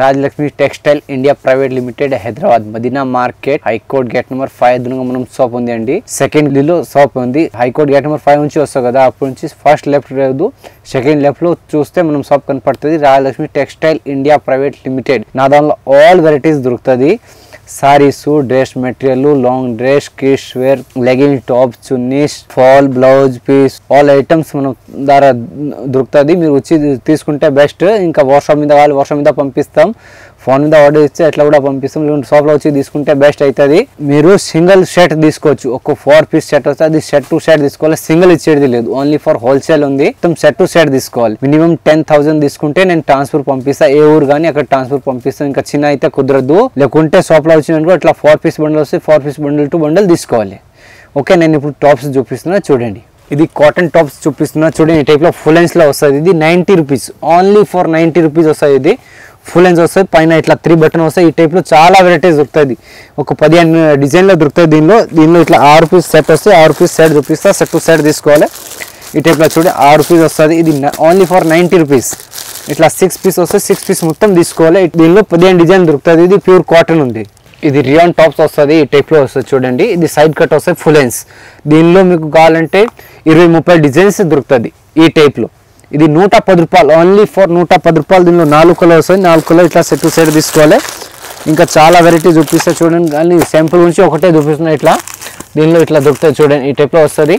Rajalakshmi textile India private limited Hyderabad Madina market high court gate number 5 ఎదురుగా మనం shop ఉంది అండి. సెకండ్ లీలో షాప్ ఉంది. హైకోర్ట్ గేట్ నెంబర్ 5 నుంచి వస్తాం కదా, అప్పటి నుంచి ఫస్ట్ లెఫ్ట్ లేదు, సెకండ్ లెఫ్ట్ లో చూస్తే మనం షాప్ కనపడుతుంది. Rajalakshmi textile India private limited. నా దానిలో ఆల్ వెరైటీస్ దొరుకుతుంది. Saris, dress material, long dress, kids wear, legging top, chunnis, fall, blouse piece, all items మనం ద్వారా దొరుకుతుంది. మీరు వచ్చి తీసుకుంటే బెస్ట్. ఇంకా వాట్సాప్ మీద కావాలి, వాట్సాప్ మీద పంపిస్తాం. ఫోన్ మీద ఆర్డర్ ఇస్తే ఎట్లా కూడా పంపిస్తాం. లేకుంటే షాప్లో వచ్చి తీసుకుంటే బెస్ట్ అవుతుంది. మీరు సింగిల్ షర్ట్ తీసుకోవచ్చు. ఒక 4 పీస్ షర్ట్ వస్తే అది షర్ట్ టు షర్ట్ తీసుకోవాలి. సింగిల్ ఇచ్చేది లేదు, ఓన్లీ ఫర్ హోల్సేల్ ఉంది. మొత్తం షర్ట్ టు షర్ట్ తీసుకోవాలి. మినిమం 10,000 తీసుకుంటే నేను ట్రాన్స్ఫర్ పంపిస్తా. ఏ ఊరు కానీ అక్కడ ట్రాన్స్ఫర్ పంపిస్తాను. ఇంకా చిన్న అయితే కుదరదు. లేకుంటే షాప్లో వచ్చినప్పుడు ఇట్లా 4 పీస్ బండిల్ వస్తే 4 పీస్ బండిల్ టు బండిల్ తీసుకోవాలి. ఓకే, నేను ఇప్పుడు టాప్స్ చూపిస్తున్నా చూడండి. ఇది కాటన్ టాప్స్ చూపిస్తున్నా చూడండి. ఈ టైప్ లో ఫుల్ లెన్స్ లో వస్తుంది. ఇది 90 రూపీస్, ఓన్లీ ఫర్ 90 రూపీస్ వస్తుంది. ఇది ఫుల్ లెన్స్ వస్తుంది. పైన ఇట్లా 3 బటన్ వస్తాయి. ఈ టైప్ లో చాలా వెరైటీస్ దొరుకుతుంది. ఒక 15 డిజైన్ లో దొరుకుతుంది. దీనిలో ఇట్లా 6 పీస్ సెట్ వస్తాయి. 6 పీస్ సెట్ చూపిస్తా. సెట్ టు సెట్ తీసుకోవాలి. ఈ టైప్ లో చూడండి 6 పీస్ వస్తుంది. ఇది ఓన్లీ ఫర్ 90 రూపీస్. ఇట్లా 6 పీస్ వస్తాయి. 6 పీస్ మొత్తం తీసుకోవాలి. దీనిలో 15 డిజైన్ దొరుకుతుంది. ఇది ప్యూర్ కాటన్ ఉంది. ఇది రియాన్ టాప్స్ వస్తుంది. ఈ టైప్ లో వస్తుంది చూడండి. ఇది సైడ్ కట్ వస్తుంది, ఫుల్ లెన్స్. దీనిలో మీకు కావాలంటే 20-30 డిజైన్స్ దొరుకుతుంది ఈ టైప్ లో. ఇది 110 రూపాయలు, ఓన్లీ ఫర్ 110 రూపాయలు. దీనిలో 4 కలర్ వస్తుంది. 4 కలర్ ఇట్లా సెట్ టు సెట్ తీసుకోవాలి. ఇంకా చాలా వెరైటీ చూపిస్తా చూడండి. కానీ శాంపుల్ నుంచి ఒకటే చూపిస్తున్నా. ఇట్లా దీనిలో ఇట్లా దొరుకుతుంది చూడండి. ఈ టైప్ లో వస్తుంది.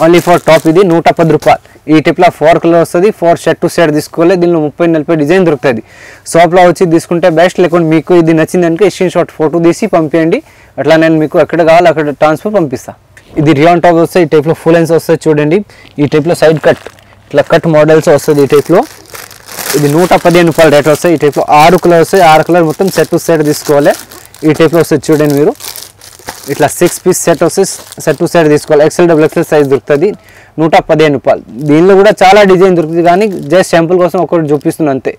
ఓన్లీ ఫర్ టాప్ ఇది 110 రూపాయలు. ఈ టైప్లో 4 కలర్ వస్తుంది. 4 షర్ట్ టు షర్ట్ తీసుకోవాలి. దీనిలో 30-40 డిజైన్ దొరుకుతుంది. షాప్లో వచ్చి తీసుకుంటే బెస్ట్. లేకుంటే మీకు ఇది నచ్చిందనుకో స్క్రీన్ షాట్ ఫోటో తీసి పంపించండి. అట్లా నేను మీకు ఎక్కడ కావాలో అక్కడ ట్రాన్స్ఫర్ పంపిస్తాను. ఇది రియాన్ టాప్ వస్తుంది. ఈ టైప్లో ఫుల్ లెన్స్ వస్తుంది చూడండి. ఈ టైప్లో సైడ్ కట్ ఇట్లా కట్ మోడల్స్ వస్తుంది. ఈ టైప్లో ఇది 115 రూపాయలు రేట్ వస్తుంది. ఈ టైప్లో 6 కలర్ వస్తాయి. 6 కలర్ మొత్తం సెట్ టు సెట్ తీసుకోవాలి. ఈ టైప్లో వస్తుంది చూడండి. మీరు ఇట్లా 6 పీస్ సెట్ వస్తే సెట్ టు సెట్ తీసుకోవాలి. XL XL సైజ్ దొరుకుతుంది. 115 రూపాయలు. దీనిలో కూడా చాలా డిజైన్ దొరుకుతుంది. కానీ జస్ట్ శాంపుల్ కోసం ఒకటి చూపిస్తున్నాను అంతే.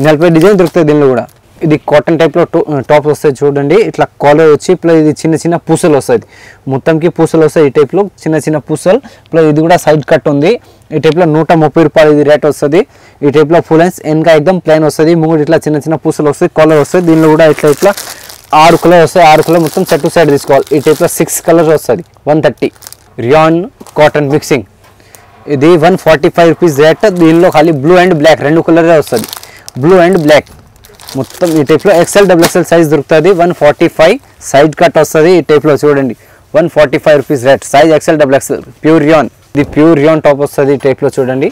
40 డిజైన్ దొరుకుతుంది దీనిలో కూడా. ఇది కాటన్ టైప్లో టాప్ వస్తాయి చూడండి. ఇట్లా కాలర్ వచ్చి ప్లస్ ఇది చిన్న చిన్న పూసలు వస్తుంది. మొత్తంకి పూసలు వస్తాయి. ఈ టైప్లో చిన్న చిన్న పూసలు ప్లస్ ఇది కూడా సైడ్ కట్ ఉంది. ఈ టైప్లో 130 రూపాయలు ఇది రేట్ వస్తుంది. ఈ టైప్లో ఫుల్ లెన్స్ వెనక ఎక్దమ్ ప్లైన్ వస్తుంది. ముందు ఇట్లా చిన్న చిన్న పూసలు వస్తాయి, కాలర్ వస్తుంది. దీనిలో కూడా ఇట్లా 6 కలర్ వస్తాయి. 6 కలర్ మొత్తం సెట్ టు సెట్ తీసుకోవాలి. ఈ టైప్లో 6 కలర్స్ వస్తుంది. 130 రియాన్ కాటన్ మిక్సింగ్. ఇది 145 రూపీస్ రేట్. దీనిలో ఖాళీ బ్లూ అండ్ బ్లాక్ 2 కలరే వస్తుంది. బ్లూ అండ్ బ్లాక్ మొత్తం ఈ టైప్లో XL XL సైజ్ దొరుకుతుంది. 145 సైడ్ కట్ వస్తుంది. ఈ టైప్లో చూడండి 145 rupees rate. Size XL XL pure rayon. ఇది ప్యూర్ రియాన్ టాప్ వస్తుంది. ఈ టైప్లో చూడండి.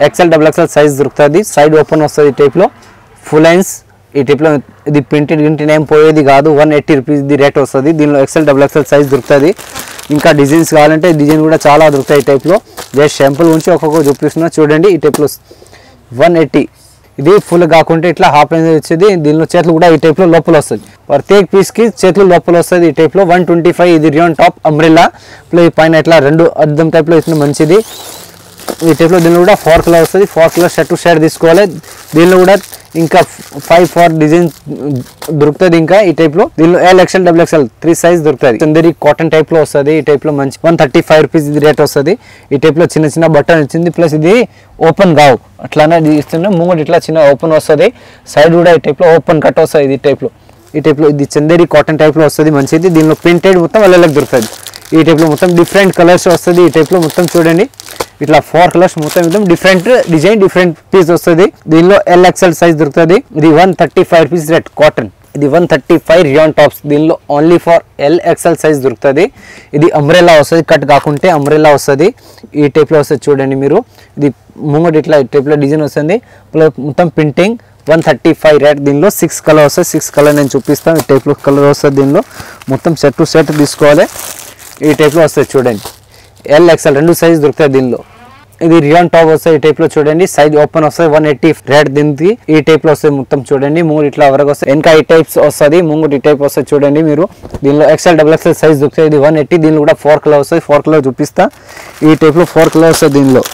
XL XL సైజ్ దొరుకుతుంది. సైడ్ ఓపెన్ వస్తుంది. ఈ టైప్లో ఫుల్ లెన్స్. ఈ టైప్లో ఇది ప్రింటెడ్ గింటెడ్ ఏం పోయేది కాదు. 180 రూపీస్ ఇది రేట్ వస్తుంది. దీనిలో XL XL సైజ్ దొరుకుతుంది. ఇంకా డిజైన్స్ కావాలంటే డిజైన్ కూడా చాలా దొరుకుతాయి. ఈ టైప్లో జస్ట్ శాంపుల్ ఉంచి ఒక్కొక్క చూపిస్తున్నా చూడండి. ఈ టైప్లో 180. ఇది ఫుల్ కాకుంటే ఇట్లా హాఫ్ లెన్స్ వచ్చేది. దీనిలో చేతులు కూడా ఈ టైప్లో లోపల వస్తుంది. ప్రత్యేక పీస్కి చేతులు లోపల వస్తుంది. ఈ టైప్లో 125. ఇది రియాన్ టాప్ అంబ్రెల్లా ప్లస్ పైన ఇట్లా 2 అద్దం టైప్లో ఇస్తుంది మంచిది. ఈ టైప్లో దీనిలో కూడా 4 కలర్ వస్తుంది. 4 కలర్ షర్ట్ టు షర్ట్ తీసుకోవాలి. దీనిలో కూడా ఇంకా 5 డిజైన్ దొరుకుతుంది. ఇంకా ఈ టైప్లో దీనిలో L XL XL 3 సైజ్ దొరుకుతుంది. చందేరి కాటన్ టైప్లో వస్తుంది. ఈ టైప్లో మంచి 135 రూపీస్ ఇది రేట్ వస్తుంది. ఈ టైప్లో చిన్న చిన్న బటన్ వచ్చింది. ప్లస్ ఇది ఓపెన్ కావు అట్లానే ఇస్తున్నా. ముంగడు ఇట్లా చిన్న ఓపెన్ వస్తుంది. సైడ్ కూడా ఈ టైప్లో ఓపెన్ కట్ వస్తుంది. ఈ టైప్లో ఇది చందేరి కాటన్ టైప్లో వస్తుంది మంచిది. దీనిలో ప్రింటెడ్ మొత్తం అల్లెలకు దొరుకుతుంది. ఈ టైప్లో మొత్తం డిఫరెంట్ కలర్స్ వస్తుంది. ఈ టైప్లో మొత్తం చూడండి ఇట్లా 4 కలర్స్ మొత్తం డిఫరెంట్ డిజైన్ డిఫరెంట్ పీస్ వస్తుంది. దీనిలో L XL సైజ్ దొరుకుతుంది. ఇది 135 రూపీస్ రేట్ కాటన్. ఇది 135 రియాన్ టాప్స్. దీనిలో only for L XL size దొరుకుతుంది. ఇది అంబ్రెల్లా వస్తుంది. కట్ కాకుంటే అంబ్రెల్లా వస్తుంది. ఈ టైప్లో వస్తుంది చూడండి మీరు. ఇది ముంగడు ఇట్లా టైప్లో డిజైన్ వస్తుంది. మొత్తం ప్రింటింగ్ 135 రేట్. దీనిలో 6 కలర్ వస్తుంది. 6 కలర్ నేను చూపిస్తాను. ఈ టైప్లో కలర్ వస్తుంది. దీనిలో మొత్తం సెట్ టు సెట్ తీసుకోవాలి. ఈ టైప్లో వస్తుంది చూడండి. L XL 2 సైజ్ దొరుకుతాయి దీనిలో. ఇది రియాన్ టాప్ వస్తుంది. ఈ టైప్లో చూడండి. సైజ్ ఓపెన్ వస్తుంది. 180 రేట్ దీనికి. ఈ టైప్లో వస్తుంది మొత్తం చూడండి. మూడు ఇట్లా వరకు వస్తుంది. ఇంకా ఈ టైప్స్ వస్తుంది. ముంగటి ఈ టైప్ వస్తుంది చూడండి మీరు. దీనిలో XL XL సైజ్ దొరుకుతుంది. ఇది 180. దీనిలో కూడా 4 కలర్ వస్తుంది. 4 కలర్ చూపిస్తా. ఈ టైప్లో 4 కలర్ వస్తుంది. దీనిలో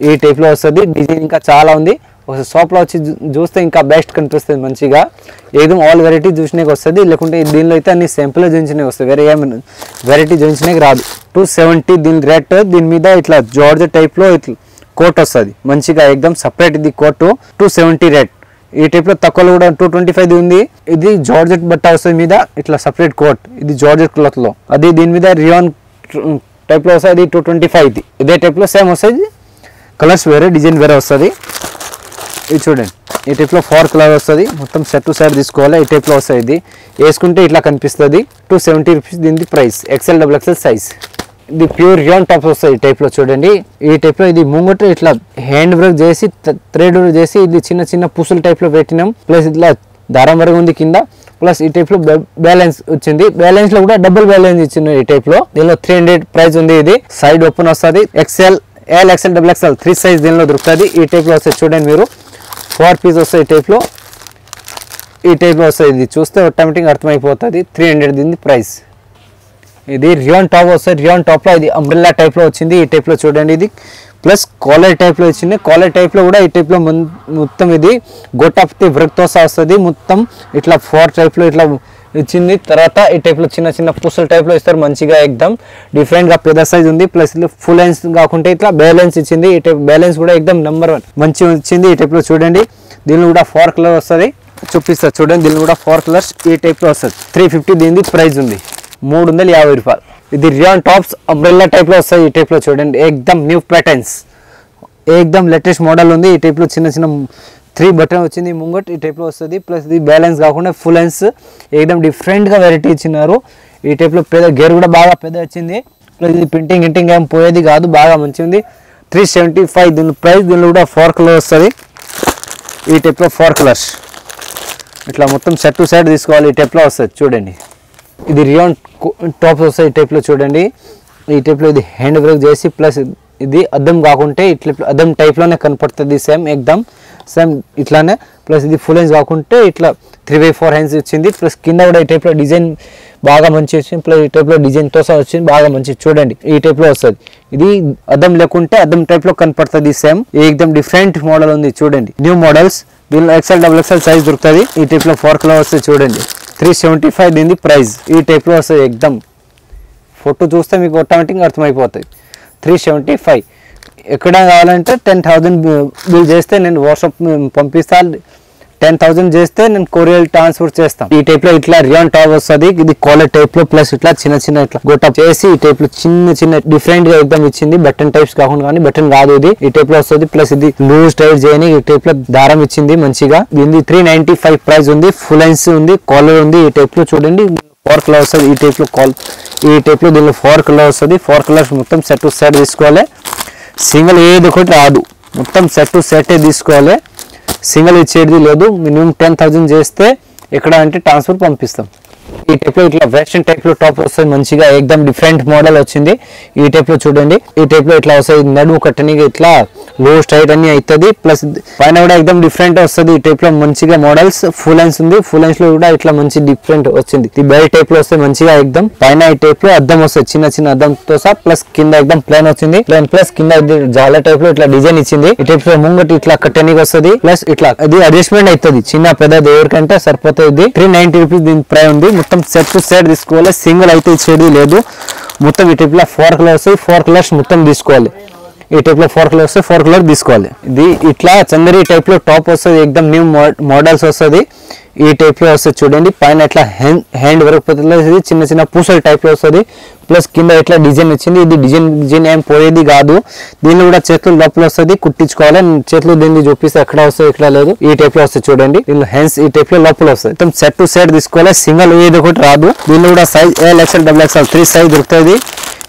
ఈ టైప్లో వస్తుంది. డిజైన్ ఇంకా చాలా ఉంది. ఒక షాప్లో వచ్చి చూస్తే ఇంకా బెస్ట్ కనిపిస్తుంది మంచిగా. ఏదో ఆల్ వెరైటీ చూసినాకి వస్తుంది. లేకుంటే దీనిలో అయితే అన్ని సింపుల్ చూపించినవి వస్తాయి. వేరే ఏమైనా వెరైటీ చూపించినకి రాదు. 270 దీని రేట్. దీని మీద ఇట్లా జార్జ్ టైప్లో ఇట్లా కోట్ వస్తుంది మంచిగా ఎక్దమ్ సపరేట్. ఇది కోట్ 270 రేట్. ఈ టైప్ లో తక్కువలో కూడా 225 ఉంది. ఇది జార్జెట్ బట్ట వస్తుంది మీద ఇట్లా సపరేట్ కోట్, ఇది జార్జెట్ క్లాత్ లో. అది దీని మీద రియాన్ టైప్ లో వస్తుంది 225. ఇది ఇదే టైప్ లో సేమ్ వస్తుంది, కలర్స్ వేరే డిజైన్ వేరే వస్తుంది. ఇది చూడండి ఈ టైప్ లో 4 కలర్ వస్తుంది, మొత్తం సెట్ టు సైడ్ తీసుకోవాలి. ఈ టైప్ లో వస్తుంది, ఇది వేసుకుంటే ఇట్లా కనిపిస్తుంది. 270 రూపీస్ దీని price, XL double XL size. ఇది ప్యూర్ రియాన్ టాప్స్ వస్తాయి ఈ టైప్ లో చూడండి. ఈ టైప్ లో ఇది ముంగట ఇట్లా హ్యాండ్ వర్క్ చేసి థ్రెడ్ చేసి ఇది చిన్న చిన్న పూసల టైప్ లో పెట్టినాం. ప్లస్ ఇట్లా దారం వరకు ఉంది కింద. ప్లస్ ఈ టైప్ లో బ్యాలెన్స్ వచ్చింది, బ్యాలెన్స్ లో కూడా డబుల్ బ్యాలెన్స్ ఇచ్చింది ఈ టైప్ లో. దీనిలో 300 ప్రైస్ ఉంది. ఇది సైడ్ ఓపెన్ వస్తుంది, XL L XL double XL 3 size దీనిలో దొరుకుతుంది. ఈ టైప్ లో వస్తుంది చూడండి మీరు, 4 పీస్ వస్తాయి ఈ టైప్ లో. ఈ టైప్ లో వస్తుంది, ఇది చూస్తే ఆటోమేటిక్ అర్థమైపోతుంది. 300 దీని ప్రైస్. ఇది రియాన్ టాప్ వస్తుంది, రియాన్ టాప్ లో ఇది అంబ్రెల్లా టైప్ లో వచ్చింది. ఈ టైప్ లో చూడండి, ఇది ప్లస్ కాలర్ టైప్ లో వచ్చింది. కాలర్ టైప్ లో కూడా ఈ టైప్ లో మొత్తం ఇది గొట్టపతి వర్క్ తో వస్తుంది. మొత్తం ఇట్లా 4 టైప్ లో ఇట్లా ఇచ్చింది. తర్వాత ఈ టైప్ లో చిన్న చిన్న పూసల టైప్ లో ఇస్తారు మంచిగా, ఎక్దమ్ డిఫరెంట్ గా పెద్ద సైజ్ ఉంది. ప్లస్ ఫుల్ లెన్స్ కాకుంటే ఇట్లా బ్యాలెన్స్ ఇచ్చింది. ఈ టైప్ బ్యాలెన్స్ కూడా ఎక్దమ్ నెంబర్ 1 మంచిగా ఇచ్చింది. ఈ టైప్ లో చూడండి, దీనిలో కూడా 4 కలర్ వస్తుంది, చూపిస్తారు చూడండి. దీనిలో కూడా 4 కలర్స్ ఈ టైప్ లో వస్తుంది. 350 దీని ప్రైస్ ఉంది, 350 రూపాయలు. ఇది రియాన్ టాప్స్ అంబ్రెల్లా టైప్ లో వస్తాయి. ఈ టైప్ లో చూడండి, ఎక్దమ్ న్యూ ప్యాటర్న్స్, ఎక్దమ్ లేటెస్ట్ మోడల్ ఉంది. ఈ టైప్ లో చిన్న చిన్న 3 బటన్ వచ్చింది ముంగట్, ఈ టైప్ లో వస్తుంది. ప్లస్ ఇది బ్యాలెన్స్ కాకుండా ఫుల్ లెన్స్ ఎక్దమ్ డిఫరెంట్ గా వెరైటీ ఇచ్చినారు. ఈ టైప్ లో పెద్ద గేర్ కూడా బాగా పెద్ద వచ్చింది. ప్లస్ ఇది ప్రింటింగ్ గింటింగ్ ఏం పోయేది కాదు, బాగా మంచిగా ఉంది. 375 దీని ప్రైస్. దీనిలో కూడా 4 కలర్ వస్తుంది. ఈ టైప్ లో 4 కలర్స్ ఇట్లా మొత్తం సెట్ టు సైడ్ తీసుకోవాలి. ఈ టైప్ లో వస్తుంది చూడండి. ఇది రియాన్ టాప్స్ వస్తాయి ఈ టైప్ లో చూడండి. ఈ టైప్ లో ఇది హ్యాండ్ వర్క్ చేసి ప్లస్ ఇది అద్దం కాకుంటే ఇట్లా అద్దం టైప్ లోనే కనపడుతుంది. సేమ్ ఎక్దమ్ సేమ్ ఇట్లానే. ప్లస్ ఇది ఫుల్ హ్యాండ్స్ కాకుంటే ఇట్లా 3/4 హ్యాండ్స్ వచ్చింది. ప్లస్ కింద కూడా ఈ టైప్ లో డిజైన్ బాగా మంచి వచ్చింది. ప్లస్ ఈ టైప్ లో డిజైన్ తో వచ్చింది, బాగా మంచి చూడండి. ఈ టైప్ లో వస్తుంది, ఇది అద్దం లేకుంటే అద్దం టైప్ లో కనపడుతుంది. సేమ్ ఎక్దమ్ డిఫరెంట్ మోడల్ ఉంది చూడండి, న్యూ మోడల్స్. దీనిలో ఎక్సెల్ డబుల్ ఎక్సెల్ సైజ్ దొరుకుతుంది. ఈ టైప్ లో 4 కలర్ వస్తుంది చూడండి. 375 దీని ప్రైస్. ఈ టైప్ లో వస్తుంది ఎక్దమ్, ఫోటో చూస్తే మీకు ఆటోమేటిక్గా అర్థమైపోతుంది. 375 ఎక్కడ కావాలంటే 10,000 బిల్ చేస్తే నేను వాట్సాప్ పంపిస్తాను. 10,000 చేస్తే నేను కొరియర్ ట్రాన్స్ఫర్ చేస్తాను. ఈ టైప్ లో ఇట్లా రియాన్ టాప్ వస్తుంది. ఇది కాలర్ టైప్ లో ప్లస్ ఇట్లా చిన్న చిన్న ఇట్లా గొట్టప్ చేసి ఈ టైప్ లో చిన్న చిన్న డిఫరెంట్ గా ఎక్దమ్ ఇచ్చింది. బటన్ టైప్స్ కాకుండా, కానీ బటన్ కాదు ఇది. ఈ టైప్ లో వస్తుంది. ప్లస్ ఇది లూజ్ టైప్ చేయని ఈ టైప్ లో దారం ఇచ్చింది మంచిగా. దీనికి 395 ప్రైస్ ఉంది. ఫుల్ లెన్స్ ఉంది, కాలర్ ఉంది. ఈ టైప్ లో చూడండి 4 కలర్ వస్తుంది. ఈ టైప్ లో ఈ టైప్ లో దీనిలో 4 కలర్ వస్తుంది. 4 కలర్స్ మొత్తం సెట్ టు సెట్ తీసుకోవాలి. సింగిల్ ఏది ఒకటి రాదు, మొత్తం సెట్ టు సెట్ తీసుకోవాలి. సింగిల్ ఇచ్చేది లేదు. మినిమం 10,000 చేస్తే ఎక్కడ అంటే ట్రాన్స్ఫర్ పంపిస్తాం. ఈ టైప్ లో ఇట్లా వెస్టర్న్ టైప్ లో టాప్ వస్తుంది మంచిగా, ఎక్దమ్ డిఫరెంట్ మోడల్ వచ్చింది. ఈ టైప్ లో చూడండి, ఈ టైప్ లో ఇట్లా వస్తుంది. నడుము కట్టనికి ఇట్లా లో స్ట్రైట్ అన్ని అవుతుంది. ప్లస్ పైన కూడా ఎక్దమ్ డిఫరెంట్ వస్తుంది. ఈ టైప్ లో మంచిగా మోడల్స్. ఫుల్ లెన్స్ ఉంది, ఫుల్ లెన్స్ లో కూడా ఇట్లా మంచి డిఫరెంట్ వచ్చింది. ఈ బెల్ టైప్ లో వస్తుంది మంచిగా ఎక్దమ్. పైన ఈ టైప్ లో అద్దం వస్తుంది, చిన్న చిన్న అద్దంతో సహా. ప్లస్ కింద ఎక్దమ్ ప్లేన్ వచ్చింది, ప్లేన్ ప్లస్ కింద జాల టైప్ లో ఇట్లా డిజైన్ ఇచ్చింది. ఈ టైప్ లో ముంగటి ఇట్లా కట్టనికి వస్తుంది. ప్లస్ ఇట్లా ఇది అడ్జస్ట్మెంట్ అవుతుంది, చిన్న పెద్ద ఎవరికంటే సరిపోతుంది. 390 రూపీస్ దీని ప్రైస్ ఉంది. మొత్తం సెట్ టు సెట్ తీసుకోవాలి, సింగిల్ అయితే ఇచ్చేది లేదు. మొత్తం ఈ టైప్ లో 4 కలర్స్ 4 కలర్స్ మొత్తం తీసుకోవాలి. ఈ టైప్ లో 4 కలర్స్ 4 కలర్ తీసుకోవాలి. ఇది ఇట్లా చందరి టైప్ లో టాప్ వస్తుంది, ఎక్దమ్ న్యూ మోడల్స్ వస్తుంది. ఈ టైప్ లో వస్తుంది చూడండి. పైన ఇట్లా హ్యాండ్ వర్క్ చిన్న చిన్న పూసల టైప్ లో వస్తుంది. ప్లస్ కింద ఇట్లా డిజైన్ వచ్చింది. ఇది డిజైన్ ఏం పోయేది కాదు. దీనిలో కూడా చేతులు లోపల వస్తుంది, కుట్టించుకోవాలి. చేతులు దీన్ని చూపిస్తే ఎక్కడ వస్తుంది, ఇక్కడ లేదు. ఈ టైప్ లో వస్తుంది చూడండి. దీనిలో హ్యాండ్స్ ఈ టైప్ లో లోపల వస్తుంది. మొత్తం సెట్ టు సెట్ తీసుకోవాలి, సింగిల్ ఏది ఒకటి రాదు. దీనిలో కూడా size L XL double XL 3 size దొరుకుతుంది.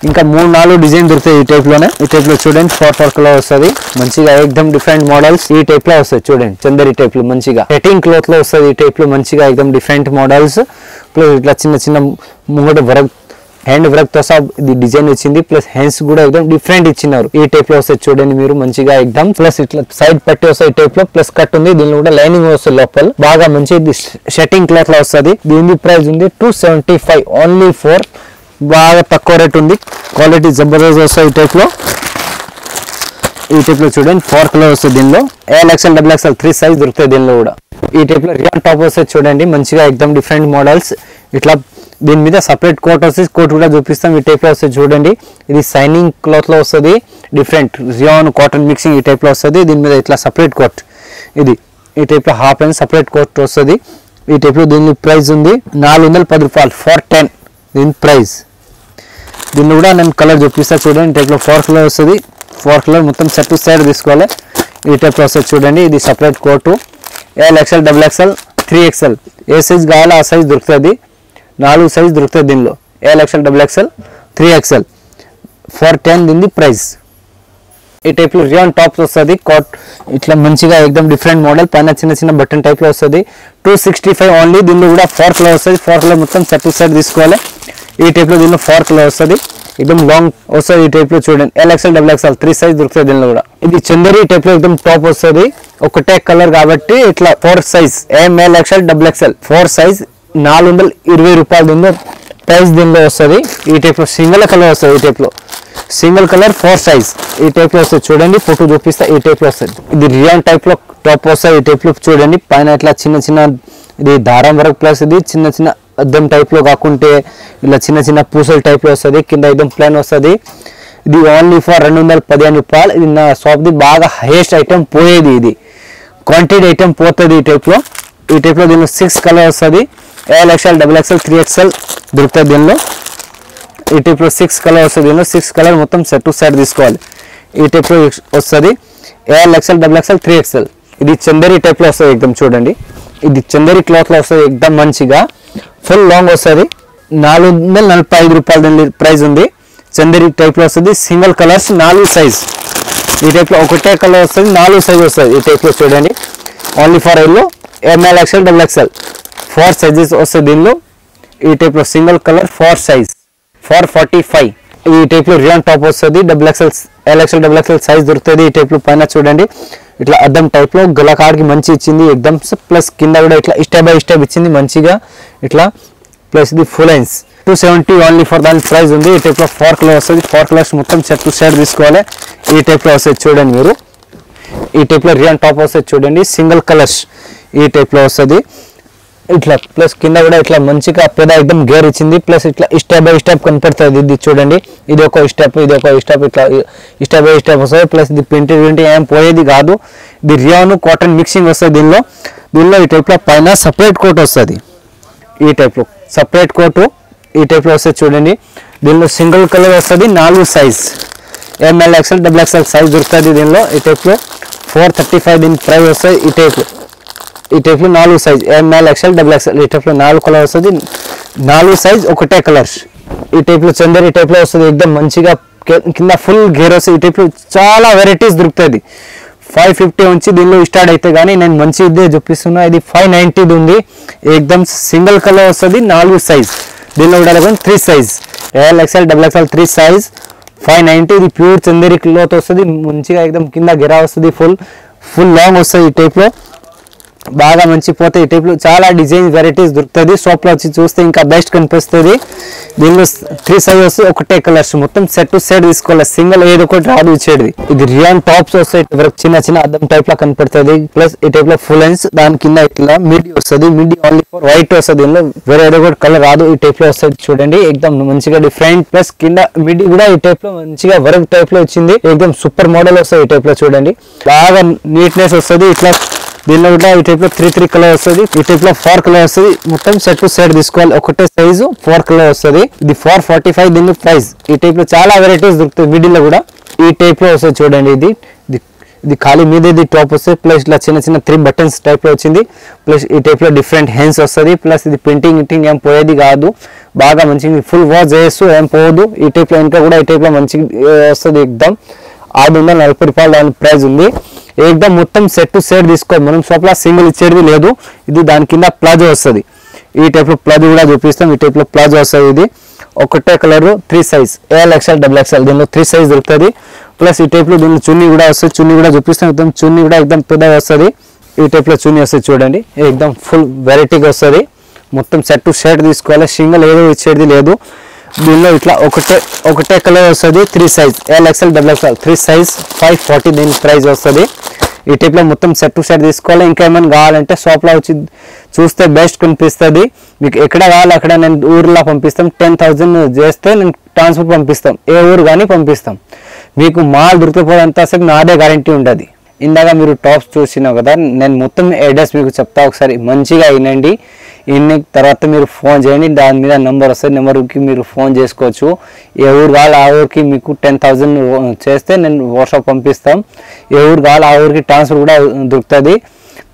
ఇంకా 3-4 డిజైన్ దొరుకుతాయి ఈ టైప్ లోనే. ఈ టైప్ లో చూడండి 4 కలర్ వస్తుంది మంచిగా, ఎక్దమ్ డిఫరెంట్ మోడల్స్. ఈ టైప్ లో వస్తుంది చూడండి, చందరి టైప్ లో మంచిగా సెట్టింగ్ క్లాత్ లో వస్తుంది. ఈ టైప్ లో మంచిగా ఎక్దమ్ డిఫరెంట్ మోడల్స్. ప్లస్ ఇట్లా చిన్న చిన్న ముంగట వర్క్ హ్యాండ్ వర్క్ తో సహా ఇది డిజైన్ వచ్చింది. ప్లస్ హ్యాండ్స్ కూడా ఎక్దమ్ డిఫరెంట్ ఇచ్చినారు. ఈ టైప్ లో వస్తుంది చూడండి మీరు మంచిగా ఎక్దమ్. ప్లస్ ఇట్లా సైడ్ పట్టి వస్తాయి ఈ టైప్ లో. ప్లస్ కట్ ఉంది, దీనిలో కూడా లైనింగ్ వస్తుంది లోపల. బాగా మంచి షర్టింగ్ క్లాత్ లో వస్తుంది. దీని ప్రైస్ ఉంది 275 ఓన్లీ ఫర్. బాగా తక్కువ రేట్ ఉంది, క్వాలిటీ జబర్దస్త్ వస్తుంది. ఈ టైప్ లో చూడండి 4 కలర్ వస్తుంది. దీనిలో L XL double XL 3 size దొరుకుతాయి దీనిలో కూడా. ఈ టైప్ లో రియాన్ టాప్ వస్తుంది చూడండి మంచిగా, ఎక్దమ్ డిఫరెంట్ మోడల్స్. ఇట్లా దీని మీద సపరేట్ కోట్ వస్తుంది, కోట్ కూడా చూపిస్తాం. ఈ టైప్ లో వస్తుంది చూడండి. ఇది సైనింగ్ క్లాత్ లో వస్తుంది, డిఫరెంట్ రియాన్ కాటన్ మిక్సింగ్ ఈ టైప్ లో వస్తుంది. దీని మీద ఇట్లా సపరేట్ కోట్. ఇది ఈ టైప్లో హాఫ్ హ్యాండ్ సపరేట్ కోట్ వస్తుంది. ఈ టైప్లో దీని ప్రైస్ ఉంది 410 రూపాయలు 410 దీని ప్రైస్. దీన్ని కూడా నేను కలర్ చూపిస్తా చూడండి. ఈ టైప్లో 4 కలర్ వస్తుంది. 4 కలర్ మొత్తం సెట్ టు సైడ్ తీసుకోవాలి. ఈ టైప్లో వస్తుంది చూడండి. ఇది separate coat L XL double XL 3XL ఏ సైజ్ కావాలో ఆ సైజ్ దొరుకుతుంది. 4 సైజ్ దొరుకుతుంది దీనిలో. L XL double XL 3XL 410 దీని ప్రైస్. ఈ టైప్లో రియాన్ టాప్స్ వస్తుంది. కోట్ ఇట్లా మంచిగా ఎక్దమ్ డిఫరెంట్ మోడల్ పైన చిన్న చిన్న బటన్ టైప్లో వస్తుంది. 265 ఓన్లీ. దీనిలో కూడా 4 కలర్ వస్తుంది. 4 కలర్ మొత్తం సెట్ టు సెట్ తీసుకోవాలి. ఈ టైప్లో దీనిలో 4 కలర్ వస్తుంది. ఎక్దమ్ లాంగ్ వస్తుంది. ఈ టైప్లో చూడండి L XL double XL 3 size దొరుకుతుంది దీనిలో కూడా. ఇది చందేరి టైప్లో ఎక్దమ్ టాప్ వస్తుంది. ఒకటే కలర్ కాబట్టి ఇట్లా 4 size M L XL double XL 4 size 420 రూపాయలు దీనిలో ప్రైస్ దీనిలో వస్తుంది. ఈ టైప్లో సింగిల్ కలర్ వస్తుంది. ఈ టైప్లో సింగిల్ కలర్ 4 సైజ్ ఈ టైప్లో వస్తుంది చూడండి. ఫోటో చూపిస్తా. ఈ టైప్లో వస్తుంది. ఇది రియాన్ టైప్లో టాప్ వస్తుంది. ఈ టైప్లో చూడండి. పైన ఇట్లా చిన్న చిన్న ఇది దారం వరకు ప్లస్ ఇది చిన్న చిన్న అద్దం టైప్లో కాకుంటే ఇలా చిన్న చిన్న పూసల టైప్లో వస్తుంది. కింద ఎక్దమ్ ప్లాన్ వస్తుంది. ఇది ఓన్లీ ఫర్ 215 రూపాయలు. ఇది నా షాప్ది బాగా హైయెస్ట్ ఐటమ్ పోయేది. ఇది క్వాంటిటీ ఐటమ్ పోతుంది. ఈ టైప్లో దీనిలో 6 కలర్ వస్తుంది. L XL double XL 3XL దొరుకుతుంది దీనిలో. ఈ టైప్లో 6 కలర్ వస్తుంది. దీనిలో 6 కలర్ మొత్తం సెట్ టు సెట్ తీసుకోవాలి. ఈ టైప్లో వస్తుంది. L XL double XL 3XL ఇది చందేరి టైప్లో వస్తుంది. ఎక్దమ్ చూడండి. ఇది చందేరి క్లాత్లో వస్తుంది. ఎక్దమ్ మంచిగా ఫుల్ లాంగ్ వస్తుంది. 445 రూపాయలు దీని ప్రైస్ ఉంది. చందేరి టైప్లో వస్తుంది. Single colours 4 size. ఈ టైప్లో ఒకటే కలర్ వస్తుంది. 4 సైజ్ వస్తుంది. ఈ టైప్లో చూడండి. Only for yellow M L XL double XL 4 sizes వస్తుంది దీనిలో. ఈ టైప్లో సింగిల్ కలర్ 4 సైజ్ 445. ఈ టైప్లో రియాన్ టాప్ వస్తుంది. Double XL L XL double XL size దొరుకుతుంది. ఈ టైప్లో పైన చూడండి ఇట్లా అద్దం టైప్లో గలకాడికి మంచి ఇచ్చింది ఎక్దమ్ ప్లస్ కింద కూడా ఇట్లా స్టెప్ బై స్టెప్ ఇచ్చింది మంచిగా ఇట్లా ప్లస్ ఇది ఫుల్ లైన్స్ 270 ఓన్లీ ఫర్ దాని ప్రైస్ ఉంది. ఈ టైప్లో 4 కలర్ వస్తుంది. 4 కలర్స్ మొత్తం సెట్ టు సెట్ తీసుకోవాలి. ఈ టైప్లో వస్తుంది చూడండి మీరు. ఈ టైప్లో రియాన్ టాప్ వస్తుంది చూడండి. సింగిల్ కలర్స్ ఈ టైప్లో వస్తుంది. ఇట్లా ప్లస్ కింద కూడా ఇట్లా మంచిగా పెద్ద ఎక్దమ్ గేర్ ఇచ్చింది. ప్లస్ ఇట్లా స్టెప్ బై స్టెప్ కనపడుతుంది. ఇది చూడండి. ఇది ఒక స్టెప్ ఇది ఒక స్టెప్ ఇట్లా స్టెప్ బై స్టెప్ వస్తుంది. ప్లస్ ఇది ప్రింట్ ఏం పోయేది కాదు. ఇది రియాన్ కాటన్ మిక్సింగ్ వస్తుంది దీనిలో. ఈ టైప్లో పైన సపరేట్ కోట్ వస్తుంది. ఈ టైప్లో సపరేట్ కోటు ఈ టైప్లో వస్తుంది చూడండి. దీనిలో సింగిల్ కలర్ వస్తుంది. 4 size M L XL double XL size దొరుకుతుంది దీనిలో. ఈ టైప్లో 435 దీని ప్రైస్ వస్తుంది. ఈ టైప్లో 4 size M L XL double XL ఈ టైప్లో 4 కలర్ వస్తుంది. 4 సైజ్ ఒకటే కలర్స్. ఈ టైప్లో చందేరి టైప్లో వస్తుంది. ఎక్దమ్ మంచిగా కింద ఫుల్ గేర్ వస్తుంది. ఈ టైప్లో చాలా వెరైటీస్ దొరుకుతుంది. 550 నుంచి దీనిలో స్టార్ట్ అయితే కానీ నేను మంచి ఇదే చూపిస్తున్నా. ఇది 590 ఉంది. ఎక్దమ్ సింగిల్ కలర్ వస్తుంది. 4 సైజ్ దీనిలో కూడా 3 size L XL double XL 3 size 590. ఇది ప్యూర్ చందేరి క్లాత్ వస్తుంది. మంచిగా ఎక్దమ్ కింద గెరా వస్తుంది. ఫుల్ లాంగ్ వస్తుంది. ఈ టైప్లో బాగా మంచి పోతాయి. ఈ టైప్లో చాలా డిజైన్ వెరైటీస్ దొరుకుతుంది. షాప్లో వచ్చి చూస్తే ఇంకా బెస్ట్ కనిపిస్తుంది. దీనిలో 3 సైజ్ వస్తుంది. ఒకటే కలర్స్ మొత్తం సెట్ టు సెట్ తీసుకోవాలి. సింగిల్ ఏదో ఒకటి రాదు ఇచ్చేది. ఇది రియాన్ టాప్స్ వస్తాయి. చిన్న చిన్న అద్దం టైప్ లా కనపడుతుంది. ప్లస్ ఈ టైప్ లో ఫుల్ లెన్స్ దాని కింద ఇట్లా మిడి వస్తుంది. మిడి ఓన్లీ ఫర్ వైట్ వస్తుంది. దీనిలో వేరే ఏదో ఒకటి కలర్ రాదు. ఈ టైప్ లో వస్తుంది చూడండి. ఎక్దమ్ మంచిగా డిఫరెంట్. ప్లస్ కింద మిడి కూడా ఈ టైప్ లో మంచిగా వర్క్ టైప్ లో వచ్చింది. ఎక్దమ్ సూపర్ మోడల్ వస్తుంది. ఈ టైప్ లో చూడండి బాగా నీట్నెస్ వస్తుంది. ఇట్లా దీనిలో కూడా ఈ టైప్ లో 3 కలర్ వస్తుంది. ఈ టైప్ లో 4 కలర్ వస్తుంది. మొత్తం సెట్ టు సెట్ తీసుకోవాలి. ఒకటే సైజు 4 కలర్ వస్తుంది. ఇది 445 దీని ప్రైస్. ఈ టైప్ లో చాలా వెరైటీస్ దొరుకుతాయి. మిడిల్ కూడా ఈ టైప్ లో వస్తుంది చూడండి. ఇది ఖాళీ మీద ఇది టాప్ వస్తుంది. ప్లస్ ఇట్లా చిన్న చిన్న 3 బటన్స్ టైప్ లో వచ్చింది. ప్లస్ ఈ టైప్ లో డిఫరెంట్ హ్యాండ్స్ వస్తుంది. ప్లస్ ఇది ప్రింటింగ్ ఏం పోయేది కాదు. బాగా మంచిగా ఫుల్ వాష్ చేయొచ్చు ఏం పోదు. ఈ టైప్ లో ఇంకా కూడా ఈ టైప్ లో మంచిగా వస్తుంది. ఎక్దమ్ 640 రూపాయలు దాని ప్రైస్ ఉంది. ఏకదమ్ మొత్తం సెట్ టు సెట్ తీసుకోవాలి. మనం షాప్లో సింగిల్ ఇచ్చేది లేదు. ఇది దాని కింద ప్లాజో వస్తుంది. ఈ టైప్లో ప్లాజో కూడా చూపిస్తాం. ఈ టైప్లో ప్లాజో వస్తుంది. ఇది ఒకటే colour 3 size L XL double XL దీనిలో 3 సైజ్ దొరుకుతుంది. ప్లస్ ఈ టైప్లో దీనిలో చున్నీ కూడా వస్తుంది. చున్నీ కూడా చూపిస్తాం. ఎక్దమ్ చున్నీ కూడా ఎక్దమ్ పెద్దగా వస్తుంది. ఈ టైప్లో చున్నీ వస్తుంది చూడండి. ఎక్దమ్ ఫుల్ వెరైటీగా వస్తుంది. మొత్తం సెట్ టు సెట్ తీసుకోవాలి. సింగిల్ ఏదో ఇచ్చేది లేదు. దీనిలో ఇట్లా ఒకటే కలర్ వస్తుంది. 3 size L XL double XL 3 size 540 దీని ప్రైస్ వస్తుంది. ఈ టైప్లో మొత్తం సెట్ టు సెట్ తీసుకోవాలి. ఇంకా ఏమైనా కావాలంటే షాప్లో వచ్చి చూస్తే బెస్ట్ కనిపిస్తుంది. మీకు ఎక్కడ కావాలి అక్కడ నేను ఊర్లో పంపిస్తాం. 10,000 చేస్తే నేను ట్రాన్స్పోర్ట్ పంపిస్తాం. ఏ ఊరు కానీ పంపిస్తాం. మీకు మాల్ దొరికిపోయేంతసేపు నాదే గ్యారంటీ ఉంటుంది. ఇందాక మీరు టాప్స్ చూసినావు కదా, నేను మొత్తం అడ్రస్ మీకు చెప్తా, ఒకసారి మంచిగా వినండి. ఇన్ని తర్వాత మీరు ఫోన్ చేయండి, దాని మీద నెంబర్ వస్తుంది, నెంబర్కి మీరు ఫోన్ చేసుకోవచ్చు. ఏ ఊరు కావాలి ఆ ఊరికి మీకు 10,000 చేస్తే నేను వాట్సాప్ పంపిస్తాం. ఏ ఊరు కావాలి ఆ ఊరికి ట్రాన్స్ఫర్ కూడా దొరుకుతుంది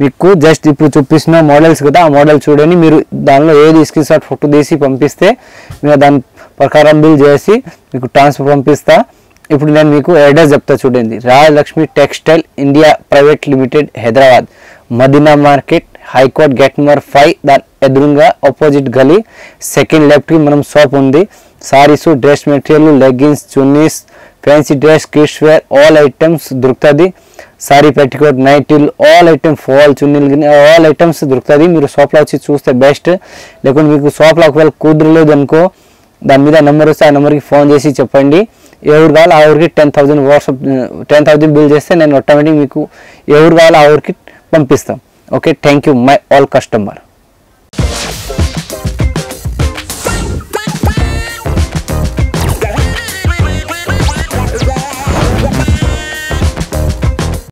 మీకు. జస్ట్ ఇప్పుడు చూపిస్తున్న మోడల్స్ కదా, ఆ మోడల్ చూడండి, మీరు దానిలో ఏది స్క్రీన్ షాట్ ఫోటో తీసి పంపిస్తే మీరు దాని ప్రకారం బిల్ చేసి మీకు ట్రాన్స్ఫర్ పంపిస్తా. ఇప్పుడు నేను మీకు అడ్రస్ చెప్తా చూడండి. Rajalakshmi textile India private limited, Hyderabad, Madina market, high court gate number 5, దాని ఎదురుగా ఆపోజిట్ గలీ, సెకండ్ లెఫ్ట్కి మనం షాప్ ఉంది. Sarees, dress material, leggings, chunnis, fancy dress, kids wear all items దొరుకుతుంది. సారీ, పెట్టికోట్, నైటీలు ఆల్ ఐటమ్స్, ఫాల్ చున్నీలు ఆల్ ఐటమ్స్ దొరుకుతుంది. మీరు షాప్లో వచ్చి చూస్తే బెస్ట్. లేకుంటే మీకు షాప్లో ఒకవేళ కుదరలేదు అనుకో, దాని మీద నెంబర్ వస్తే ఆ నెంబర్కి ఫోన్ చేసి చెప్పండి. ఏ ఊరు కావాలి ఆ ఊరికి 10,000 వాట్సాప్ 10,000 బిల్ చేస్తే నేను ఆటోమేటిక్ మీకు ఏ ఊరు కావాలి ఆ ఊరికి పంపిస్తాం. Okay, thank you my all customer.